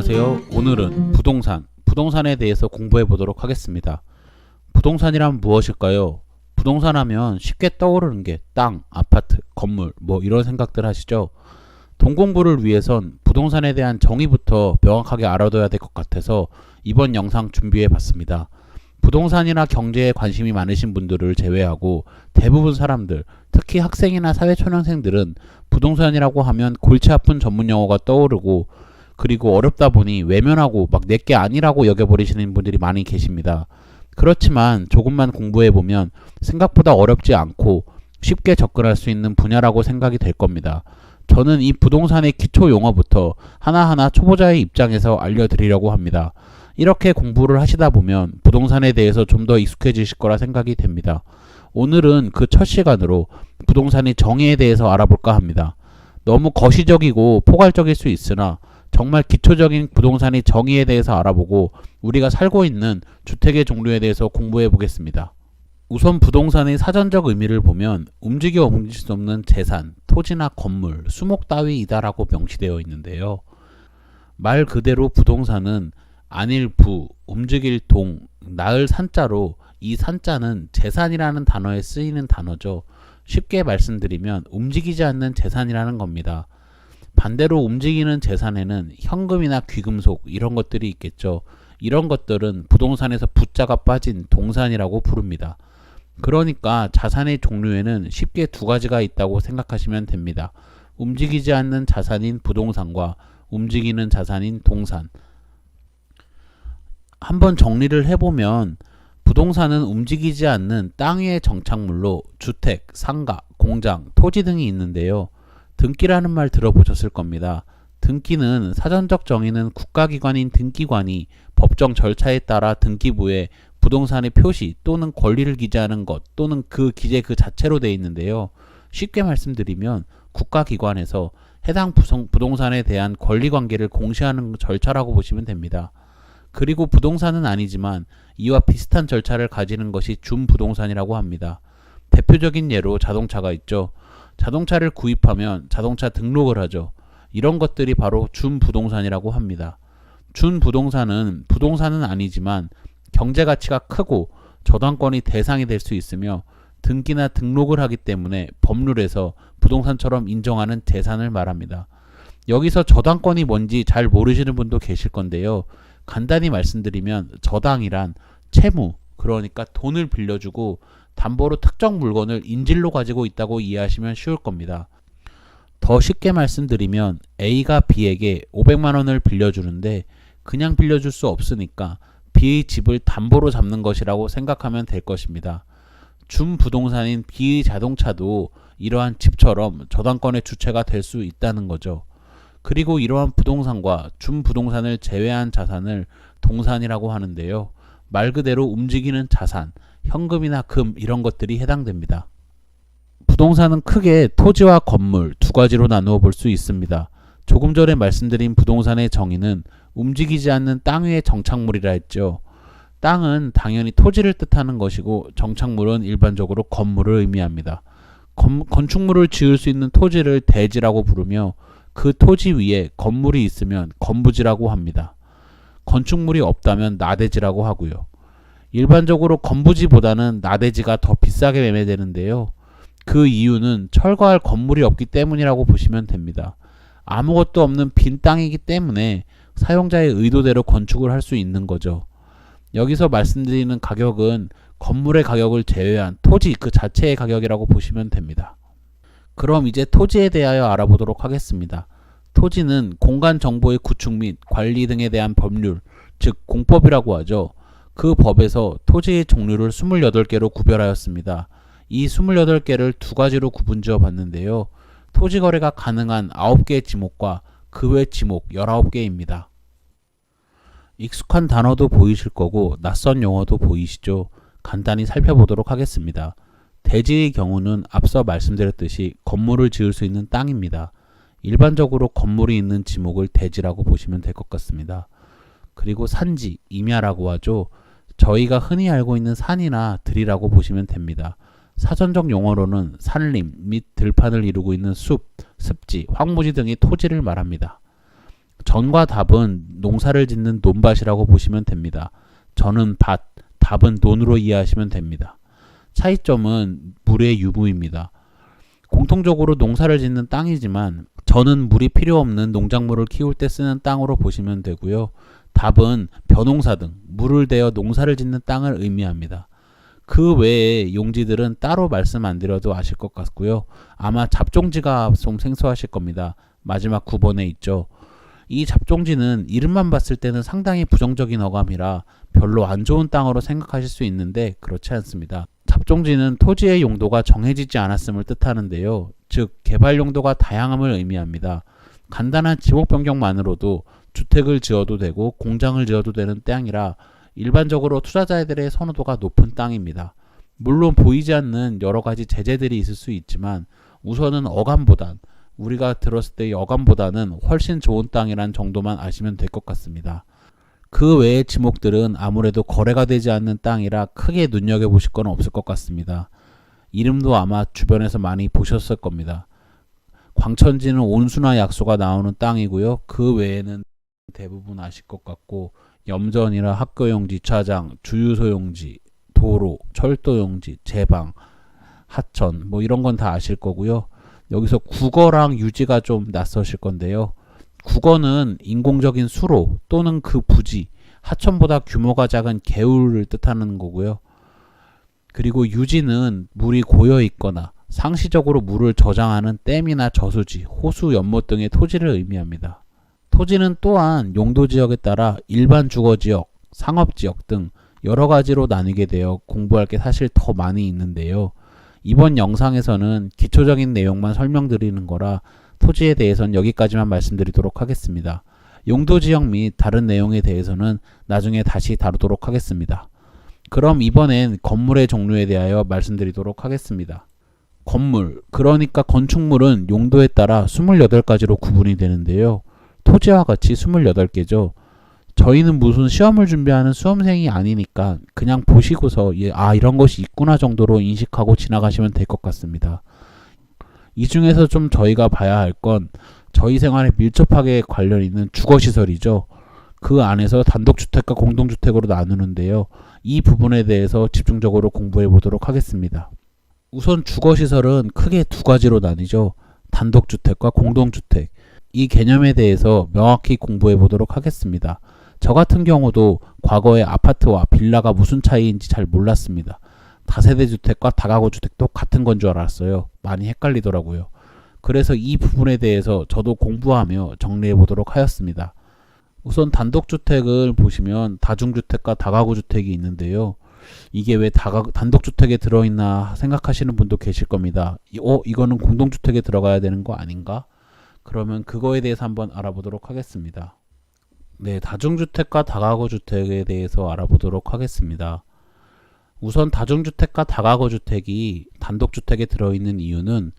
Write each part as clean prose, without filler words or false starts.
안녕하세요. 오늘은 부동산에 대해서 공부해 보도록 하겠습니다. 부동산이란 무엇일까요? 부동산 하면 쉽게 떠오르는 게 땅, 아파트, 건물 이런 생각들 하시죠? 돈 공부를 위해선 부동산에 대한 정의부터 명확하게 알아둬야 될 것 같아서 이번 영상 준비해 봤습니다. 부동산이나 경제에 관심이 많으신 분들을 제외하고 대부분 사람들, 특히 학생이나 사회초년생들은 부동산이라고 하면 골치 아픈 전문 용어가 떠오르고 그리고 어렵다 보니 외면하고 내게 아니라고 여겨버리시는 분들이 많이 계십니다. 그렇지만 조금만 공부해보면 생각보다 어렵지 않고 쉽게 접근할 수 있는 분야라고 생각이 될 겁니다. 저는 이 부동산의 기초 용어부터 하나하나 초보자의 입장에서 알려드리려고 합니다. 이렇게 공부를 하시다 보면 부동산에 대해서 좀 더 익숙해지실 거라 생각이 됩니다. 오늘은 그 첫 시간으로 부동산의 정의에 대해서 알아볼까 합니다. 너무 거시적이고 포괄적일 수 있으나 정말 기초적인 부동산의 정의에 대해서 알아보고 우리가 살고 있는 주택의 종류에 대해서 공부해 보겠습니다. 우선 부동산의 사전적 의미를 보면 움직여 옮길 수 없는 재산, 토지나 건물, 수목 따위이다라고 명시되어 있는데요. 말 그대로 부동산은 안일 부, 움직일 동, 나을 산자로 이 산자는 재산이라는 단어에 쓰이는 단어죠. 쉽게 말씀드리면 움직이지 않는 재산이라는 겁니다. 반대로 움직이는 재산에는 현금이나 귀금속 이런 것들이 있겠죠. 이런 것들은 부동산에서 부자가 빠진 동산이라고 부릅니다. 그러니까 자산의 종류에는 쉽게 두 가지가 있다고 생각하시면 됩니다. 움직이지 않는 자산인 부동산과 움직이는 자산인 동산. 한번 정리를 해보면 부동산은 움직이지 않는 땅 위의 정착물로 주택, 상가, 공장, 토지 등이 있는데요. 등기라는 말 들어보셨을 겁니다. 등기는 사전적 정의는 국가기관인 등기관이 법정 절차에 따라 등기부에 부동산의 표시 또는 권리를 기재하는 것 또는 그 기재 그 자체로 되어 있는데요. 쉽게 말씀드리면 국가기관에서 해당 부동산에 대한 권리관계를 공시하는 절차라고 보시면 됩니다. 그리고 부동산은 아니지만 이와 비슷한 절차를 가지는 것이 준부동산이라고 합니다. 대표적인 예로 자동차가 있죠. 자동차를 구입하면 자동차 등록을 하죠. 이런 것들이 바로 준부동산이라고 합니다. 준부동산은 부동산은 아니지만 경제가치가 크고 저당권이 대상이 될 수 있으며 등기나 등록을 하기 때문에 법률에서 부동산처럼 인정하는 재산을 말합니다. 여기서 저당권이 뭔지 잘 모르시는 분도 계실 건데요. 간단히 말씀드리면 저당이란 채무, 그러니까 돈을 빌려주고 담보로 특정 물건을 인질로 가지고 있다고 이해하시면 쉬울 겁니다. 더 쉽게 말씀드리면 A가 B에게 500만원을 빌려주는데 그냥 빌려줄 수 없으니까 B의 집을 담보로 잡는 것이라고 생각하면 될 것입니다. 준부동산인 B의 자동차도 이러한 집처럼 저당권의 주체가 될 수 있다는 거죠. 그리고 이러한 부동산과 준부동산을 제외한 자산을 동산이라고 하는데요. 말 그대로 움직이는 자산, 현금이나 금 이런 것들이 해당됩니다. 부동산은 크게 토지와 건물 두 가지로 나누어 볼 수 있습니다. 조금 전에 말씀드린 부동산의 정의는 움직이지 않는 땅 위의 정착물이라 했죠. 땅은 당연히 토지를 뜻하는 것이고 정착물은 일반적으로 건물을 의미합니다. 건축물을 지을 수 있는 토지를 대지라고 부르며 그 토지 위에 건물이 있으면 건부지라고 합니다. 건축물이 없다면 나대지라고 하고요. 일반적으로 건부지보다는 나대지가 더 비싸게 매매되는데요. 그 이유는 철거할 건물이 없기 때문이라고 보시면 됩니다. 아무것도 없는 빈 땅이기 때문에 사용자의 의도대로 건축을 할 수 있는 거죠. 여기서 말씀드리는 가격은 건물의 가격을 제외한 토지 그 자체의 가격이라고 보시면 됩니다. 그럼 이제 토지에 대하여 알아보도록 하겠습니다. 토지는 공간 정보의 구축 및 관리 등에 대한 법률, 즉 공법이라고 하죠. 그 법에서 토지의 종류를 28개로 구별하였습니다. 이 28개를 두 가지로 구분지어 봤는데요. 토지 거래가 가능한 9개의 지목과 그 외 지목 19개입니다. 익숙한 단어도 보이실 거고 낯선 용어도 보이시죠? 간단히 살펴보도록 하겠습니다. 대지의 경우는 앞서 말씀드렸듯이 건물을 지을 수 있는 땅입니다. 일반적으로 건물이 있는 지목을 대지라고 보시면 될 것 같습니다. 그리고 산지, 임야라고 하죠. 저희가 흔히 알고 있는 산이나 들이라고 보시면 됩니다. 사전적 용어로는 산림 및 들판을 이루고 있는 숲, 습지, 황무지 등의 토지를 말합니다. 전과 답은 농사를 짓는 논밭이라고 보시면 됩니다. 전은 밭, 답은 논으로 이해하시면 됩니다. 차이점은 물의 유무입니다. 공통적으로 농사를 짓는 땅이지만 전은 물이 필요 없는 농작물을 키울 때 쓰는 땅으로 보시면 되고요. 답은 벼농사 등 물을 대어 농사를 짓는 땅을 의미합니다. 그 외에 용지들은 따로 말씀 안 드려도 아실 것 같고요. 아마 잡종지가 좀 생소하실 겁니다. 마지막 9번에 있죠. 이 잡종지는 이름만 봤을 때는 상당히 부정적인 어감이라 별로 안 좋은 땅으로 생각하실 수 있는데 그렇지 않습니다. 잡종지는 토지의 용도가 정해지지 않았음을 뜻하는데요. 즉 개발 용도가 다양함을 의미합니다. 간단한 지목 변경만으로도 주택을 지어도 되고 공장을 지어도 되는 땅이라 일반적으로 투자자들의 선호도가 높은 땅입니다. 물론 보이지 않는 여러 가지 제재들이 있을 수 있지만 우선은 어감보단 우리가 들었을 때의 어감보다는 훨씬 좋은 땅이란 정도만 아시면 될 것 같습니다. 그 외의 지목들은 아무래도 거래가 되지 않는 땅이라 크게 눈여겨보실 건 없을 것 같습니다. 이름도 아마 주변에서 많이 보셨을 겁니다. 광천지는 온수나 약수가 나오는 땅이고요. 그 외에는 대부분 아실 것 같고 염전이나 학교용지, 차장, 주유소용지, 도로, 철도용지, 제방, 하천 뭐 이런 건 다 아실 거고요. 여기서 국어랑 유지가 좀 낯서실 건데요. 국어는 인공적인 수로 또는 그 부지, 하천보다 규모가 작은 개울을 뜻하는 거고요. 그리고 유지는 물이 고여 있거나 상시적으로 물을 저장하는 댐이나 저수지, 호수, 연못 등의 토지를 의미합니다. 토지는 또한 용도지역에 따라 일반 주거지역, 상업지역 등 여러 가지로 나뉘게 되어 공부할 게 사실 더 많이 있는데요. 이번 영상에서는 기초적인 내용만 설명드리는 거라 토지에 대해서는 여기까지만 말씀드리도록 하겠습니다. 용도지역 및 다른 내용에 대해서는 나중에 다시 다루도록 하겠습니다. 그럼 이번엔 건물의 종류에 대하여 말씀드리도록 하겠습니다. 건물, 그러니까 건축물은 용도에 따라 28가지로 구분이 되는데요. 토지와 같이 28개죠. 저희는 무슨 시험을 준비하는 수험생이 아니니까 그냥 보시고서 이런 것이 있구나 정도로 인식하고 지나가시면 될 것 같습니다. 이 중에서 좀 저희가 봐야 할 건 저희 생활에 밀접하게 관련 있는 주거시설이죠. 그 안에서 단독주택과 공동주택으로 나누는데요. 이 부분에 대해서 집중적으로 공부해 보도록 하겠습니다. 우선 주거시설은 크게 두 가지로 나뉘죠. 단독주택과 공동주택. 이 개념에 대해서 명확히 공부해 보도록 하겠습니다. 저 같은 경우도 과거에 아파트와 빌라가 무슨 차이인지 잘 몰랐습니다. 다세대 주택과 다가구 주택도 같은 건 줄 알았어요. 많이 헷갈리더라고요. 그래서 이 부분에 대해서 저도 공부하며 정리해 보도록 하였습니다. 우선 단독주택을 보시면 다중주택과 다가구 주택이 있는데요. 이게 왜 단독주택에 들어있나 생각하시는 분도 계실 겁니다. 이거는 공동주택에 들어가야 되는 거 아닌가? 그러면 그거에 대해서 한번 알아보도록 하겠습니다. 네, 다중주택과 다가구 주택에 대해서 알아보도록 하겠습니다. 우선 다중주택과 다가구 주택이 단독주택에 들어있는 이유는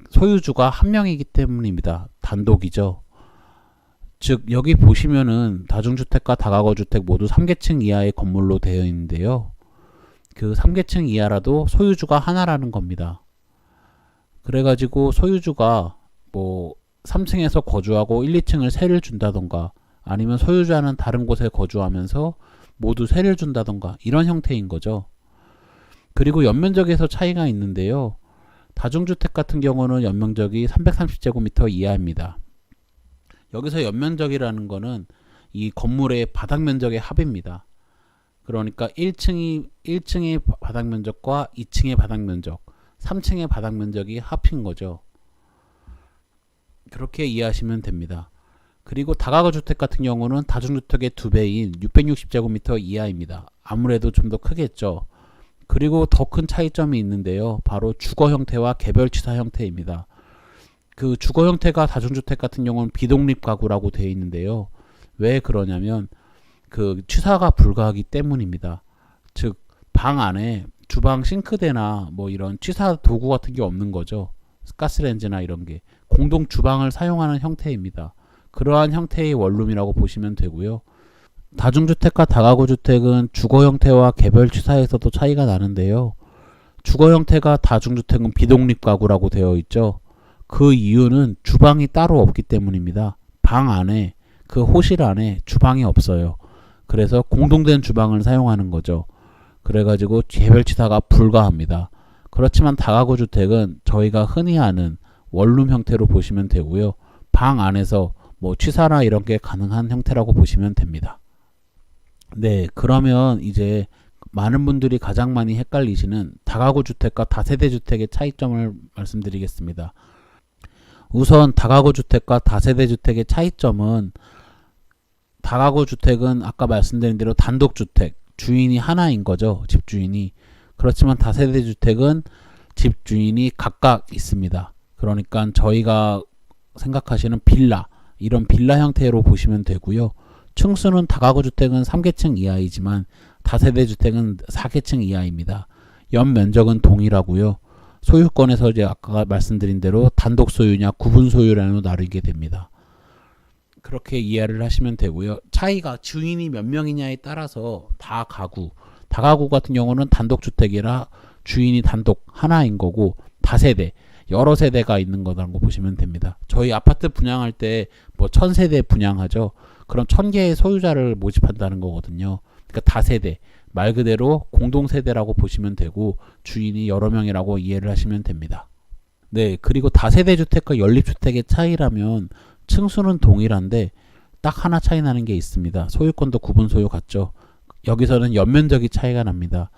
소유주가 한 명이기 때문입니다. 단독이죠. 즉 여기 보시면은 다중주택과 다가구 주택 모두 3계층 이하의 건물로 되어 있는데요. 그 3계층 이하라도 소유주가 하나라는 겁니다. 그래가지고 소유주가 뭐 3층에서 거주하고 1, 2층을 세를 준다던가 아니면 소유자는 다른 곳에 거주하면서 모두 세를 준다던가 이런 형태인 거죠. 그리고 연면적에서 차이가 있는데요. 다중주택 같은 경우는 연면적이 330제곱미터 이하입니다. 여기서 연면적이라는 거는 이 건물의 바닥 면적의 합입니다. 그러니까 1층의 바닥 면적과 2층의 바닥 면적, 3층의 바닥 면적이 합인 거죠. 그렇게 이해하시면 됩니다. 그리고 다가구 주택 같은 경우는 다중주택의 2배인 660제곱미터 이하입니다. 아무래도 좀 더 크겠죠. 그리고 더 큰 차이점이 있는데요. 바로 주거 형태와 개별 취사 형태입니다. 그 주거 형태가 다중주택 같은 경우는 비독립 가구라고 되어 있는데요. 왜 그러냐면 그 취사가 불가하기 때문입니다. 즉 방 안에 주방 싱크대나 뭐 이런 취사 도구 같은 게 없는 거죠. 가스레인지나 이런 게 공동 주방을 사용하는 형태입니다. 그러한 형태의 원룸이라고 보시면 되고요. 다중주택과 다가구 주택은 주거 형태와 개별 취사에서도 차이가 나는데요. 주거 형태가 다중주택은 비독립 가구라고 되어 있죠. 그 이유는 주방이 따로 없기 때문입니다. 방 안에 그 호실 안에 주방이 없어요. 그래서 공동된 주방을 사용하는 거죠. 그래가지고 개별치사가 불가합니다. 그렇지만 다가구 주택은 저희가 흔히 아는 원룸 형태로 보시면 되고요. 방 안에서 뭐 취사나 이런 게 가능한 형태라고 보시면 됩니다. 네, 그러면 이제 많은 분들이 가장 많이 헷갈리시는 다가구 주택과 다세대 주택의 차이점을 말씀드리겠습니다. 우선 다가구 주택과 다세대 주택의 차이점은, 다가구 주택은 아까 말씀드린 대로 단독주택, 주인이 하나인 거죠. 집주인이. 그렇지만 다세대 주택은 집주인이 각각 있습니다. 그러니까 저희가 생각하시는 빌라, 이런 빌라 형태로 보시면 되고요. 층수는 다가구 주택은 3계층 이하이지만 다세대 주택은 4계층 이하입니다. 연면적은 동일하고요. 소유권에서 이제 아까 말씀드린 대로 단독 소유냐 구분 소유라로 나누게 됩니다. 그렇게 이해를 하시면 되고요. 차이가 주인이 몇 명이냐에 따라서 다가구 같은 경우는 단독주택이라 주인이 단독 하나인 거고, 다세대 여러 세대가 있는 거라고 보시면 됩니다. 저희 아파트 분양할 때 뭐 1000세대 분양하죠. 그럼 1000개의 소유자를 모집한다는 거거든요. 그러니까 다세대, 말 그대로 공동세대라고 보시면 되고 주인이 여러 명이라고 이해를 하시면 됩니다. 네, 그리고 다세대 주택과 연립주택의 차이라면 층수는 동일한데 딱 하나 차이 나는 게 있습니다. 소유권도 구분 소유 같죠. 여기서는 연면적이 차이가 납니다.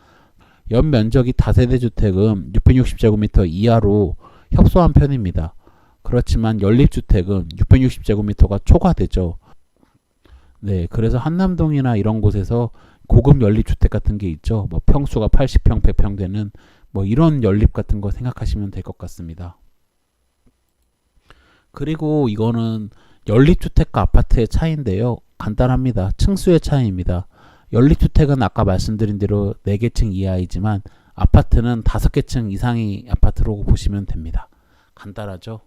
연면적이 다세대 주택은 660제곱미터 이하로 협소한 편입니다. 그렇지만 연립주택은 660제곱미터가 초과되죠. 네, 그래서 한남동이나 이런 곳에서 고급 연립주택 같은 게 있죠. 뭐 평수가 80평, 100평 되는 뭐 이런 연립 같은 거 생각하시면 될 것 같습니다. 그리고 이거는 연립주택과 아파트의 차이인데요. 간단합니다. 층수의 차이입니다. 연립주택은 아까 말씀드린 대로 4계층 이하이지만 아파트는 5계층 이상의 아파트로 보시면 됩니다. 간단하죠?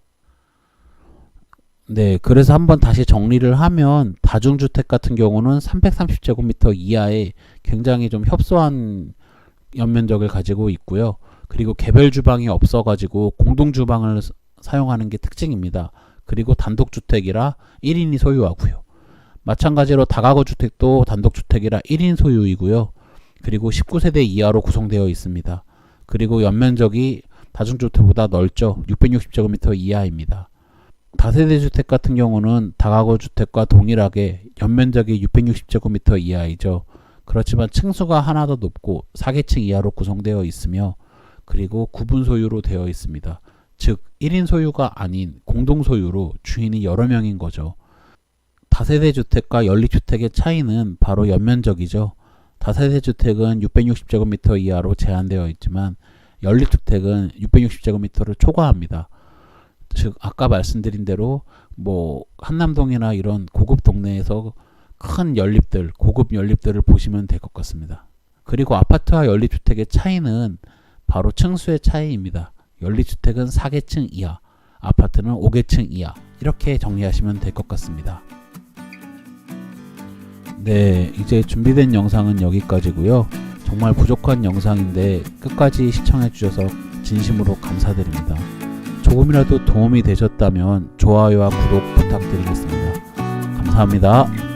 네, 그래서 한번 다시 정리를 하면 다중주택 같은 경우는 330제곱미터 이하의 굉장히 좀 협소한 연면적을 가지고 있고요. 그리고 개별 주방이 없어가지고 공동주방을 사용하는 게 특징입니다. 그리고 단독주택이라 1인이 소유하고요. 마찬가지로 다가구 주택도 단독주택이라 1인 소유이고요. 그리고 19세대 이하로 구성되어 있습니다. 그리고 연면적이 다중주택보다 넓죠. 660제곱미터 이하입니다. 다세대 주택 같은 경우는 다가구 주택과 동일하게 연면적이 660제곱미터 이하이죠. 그렇지만 층수가 하나 더 높고 4계층 이하로 구성되어 있으며, 그리고 구분 소유로 되어 있습니다. 즉 1인 소유가 아닌 공동 소유로 주인이 여러 명인 거죠. 다세대 주택과 연립주택의 차이는 바로 연면적이죠. 다세대 주택은 660제곱미터 이하로 제한되어 있지만 연립주택은 660제곱미터를 초과합니다. 즉 아까 말씀드린 대로 뭐 한남동이나 이런 고급 동네에서 큰 연립들, 고급 연립들을 보시면 될 것 같습니다. 그리고 아파트와 연립주택의 차이는 바로 층수의 차이입니다. 연립주택은 4계층 이하, 아파트는 5계층 이하, 이렇게 정리하시면 될 것 같습니다. 네, 이제 준비된 영상은 여기까지고요. 정말 부족한 영상인데 끝까지 시청해 주셔서 진심으로 감사드립니다. 조금이라도 도움이 되셨다면 좋아요와 구독 부탁드리겠습니다. 감사합니다.